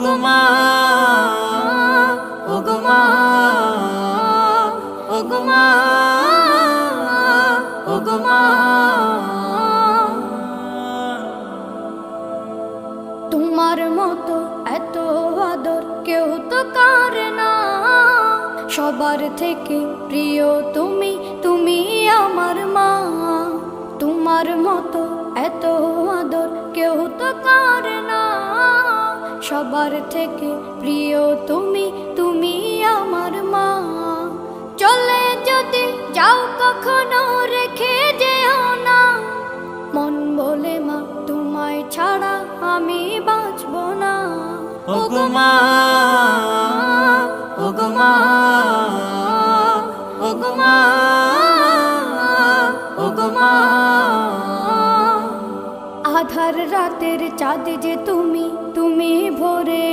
ওগো মা, ওগো মা, ওগো মা, ওগো মা। তোমার মতো এত আদর কেউ তো করে না, সবার থেকে প্রিয় তুমি, তুমি আমার মা। তোমার মতো এত আদর কেউ তো করে না, সবার থেকে প্রিয় তুমি, তুমি আমার মা। চলে যদি যাও কখনো রেখে যেও না, মন বলে মা তোমায় ছাড়া আমি বাঁচব না। ওগো মা, ওগো মা, ওগো মা, ওগো মা। আধার রাতের চাঁদ যে তুমি, তুমি ভোরে